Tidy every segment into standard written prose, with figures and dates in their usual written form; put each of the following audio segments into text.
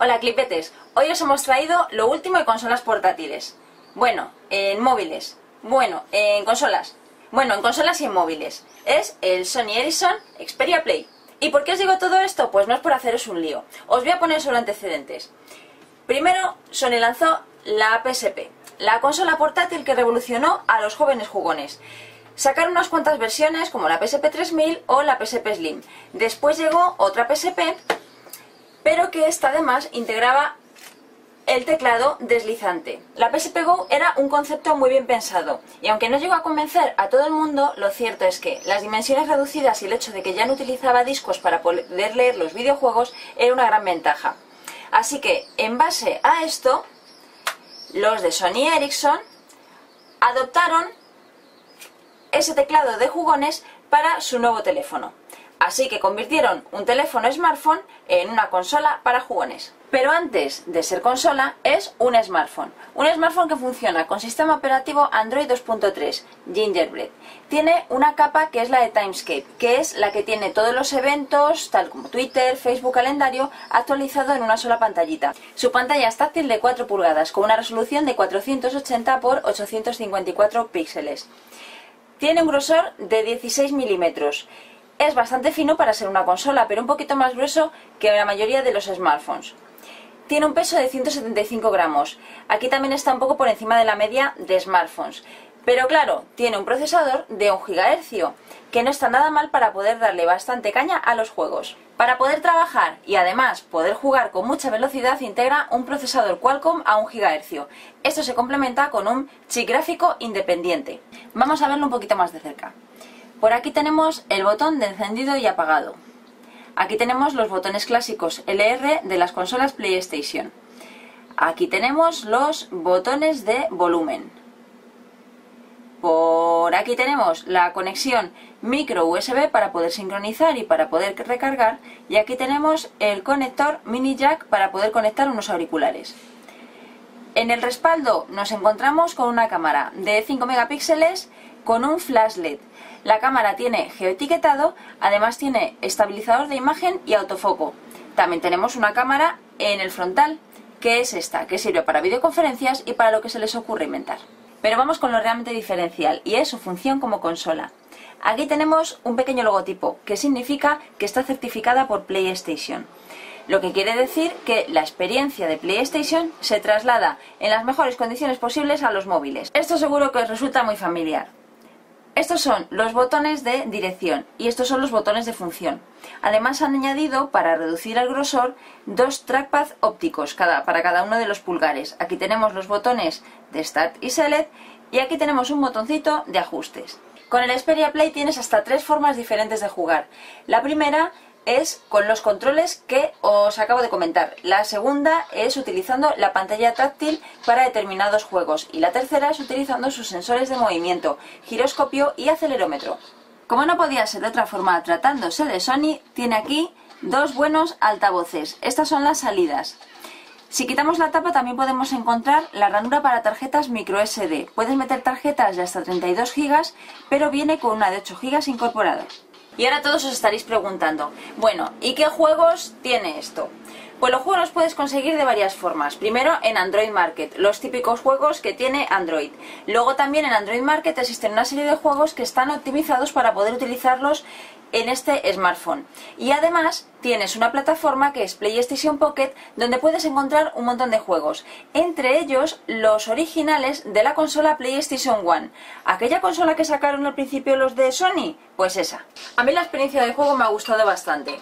Hola clipetes, hoy os hemos traído lo último de consolas portátiles. Bueno, en móviles, bueno, en consolas, bueno, en consolas y en móviles. Es el Sony Ericsson Xperia Play. ¿Y por qué os digo todo esto? Pues no es por haceros un lío. Os voy a poner solo antecedentes. Primero, Sony lanzó la PSP, la consola portátil que revolucionó a los jóvenes jugones. Sacaron unas cuantas versiones como la PSP 3000 o la PSP Slim. Después llegó otra PSP, pero que esta además integraba el teclado deslizante. La PSP Go era un concepto muy bien pensado, y aunque no llegó a convencer a todo el mundo, lo cierto es que las dimensiones reducidas y el hecho de que ya no utilizaba discos para poder leer los videojuegos era una gran ventaja. Así que, en base a esto, los de Sony Ericsson adoptaron ese teclado de jugones para su nuevo teléfono. Así que convirtieron un teléfono smartphone en una consola para jugones. Pero antes de ser consola, es un smartphone. Un smartphone que funciona con sistema operativo Android 2.3, Gingerbread. Tiene una capa que es la de Timescape, que es la que tiene todos los eventos, tal como Twitter, Facebook, calendario, actualizado en una sola pantallita. Su pantalla es táctil de 4 pulgadas, con una resolución de 480 x 854 píxeles. Tiene un grosor de 16 milímetros. Es bastante fino para ser una consola, pero un poquito más grueso que la mayoría de los smartphones. Tiene un peso de 175 gramos. Aquí también está un poco por encima de la media de smartphones. Pero claro, tiene un procesador de 1 GHz, que no está nada mal para poder darle bastante caña a los juegos. Para poder trabajar y además poder jugar con mucha velocidad, integra un procesador Qualcomm a 1 GHz. Esto se complementa con un chip gráfico independiente. Vamos a verlo un poquito más de cerca. Por aquí tenemos el botón de encendido y apagado. Aquí tenemos los botones clásicos LR de las consolas PlayStation. Aquí tenemos los botones de volumen. Por aquí tenemos la conexión micro USB para poder sincronizar y para poder recargar. Y aquí tenemos el conector mini jack para poder conectar unos auriculares. En el respaldo nos encontramos con una cámara de 5 megapíxeles con un flash LED. La cámara tiene geoetiquetado, además tiene estabilizador de imagen y autofoco. También tenemos una cámara en el frontal, que es esta, que sirve para videoconferencias y para lo que se les ocurre inventar. Pero vamos con lo realmente diferencial, y es su función como consola. Aquí tenemos un pequeño logotipo, que significa que está certificada por PlayStation. Lo que quiere decir que la experiencia de PlayStation se traslada en las mejores condiciones posibles a los móviles. Esto seguro que os resulta muy familiar. Estos son los botones de dirección y estos son los botones de función. Además han añadido, para reducir el grosor, 2 trackpad ópticos para cada uno de los pulgares. Aquí tenemos los botones de Start y Select y aquí tenemos un botoncito de ajustes. Con el Xperia Play tienes hasta 3 formas diferentes de jugar. La primera es con los controles que os acabo de comentar. La segunda es utilizando la pantalla táctil para determinados juegos. Y la tercera es utilizando sus sensores de movimiento, giroscopio y acelerómetro. Como no podía ser de otra forma tratándose de Sony, tiene aquí 2 buenos altavoces. Estas son las salidas. Si quitamos la tapa también podemos encontrar la ranura para tarjetas microSD. Puedes meter tarjetas de hasta 32 GB, pero viene con una de 8 GB incorporada. Y ahora todos os estaréis preguntando, bueno, ¿y qué juegos tiene esto? Pues los juegos los puedes conseguir de varias formas. Primero en Android Market, los típicos juegos que tiene Android. Luego también en Android Market existen una serie de juegos que están optimizados para poder utilizarlos en este smartphone. Y además tienes una plataforma que es PlayStation Pocket, donde puedes encontrar un montón de juegos, entre ellos los originales de la consola PlayStation 1. ¿Aquella consola que sacaron al principio los de Sony? Pues esa. A mí la experiencia de juego me ha gustado bastante.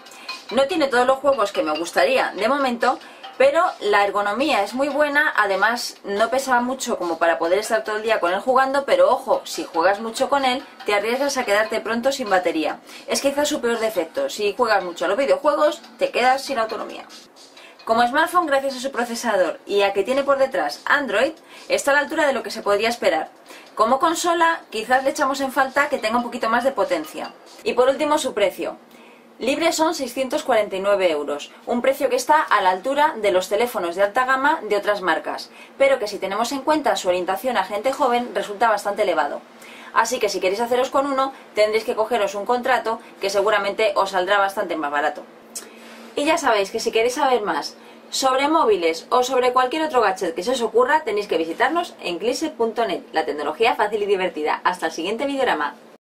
No tiene todos los juegos que me gustaría de momento, pero la ergonomía es muy buena, además no pesa mucho como para poder estar todo el día con él jugando, pero ojo, si juegas mucho con él, te arriesgas a quedarte pronto sin batería. Es quizás su peor defecto, si juegas mucho a los videojuegos, te quedas sin autonomía. Como smartphone, gracias a su procesador y a que tiene por detrás Android, está a la altura de lo que se podría esperar. Como consola, quizás le echamos en falta que tenga un poquito más de potencia. Y por último, su precio. Libre son 649 euros, un precio que está a la altura de los teléfonos de alta gama de otras marcas, pero que si tenemos en cuenta su orientación a gente joven resulta bastante elevado. Así que si queréis haceros con uno, tendréis que cogeros un contrato que seguramente os saldrá bastante más barato. Y ya sabéis que si queréis saber más Sobre móviles o sobre cualquier otro gadget que se os ocurra, tenéis que visitarnos en Gliset.net, la tecnología fácil y divertida. Hasta el siguiente videorama.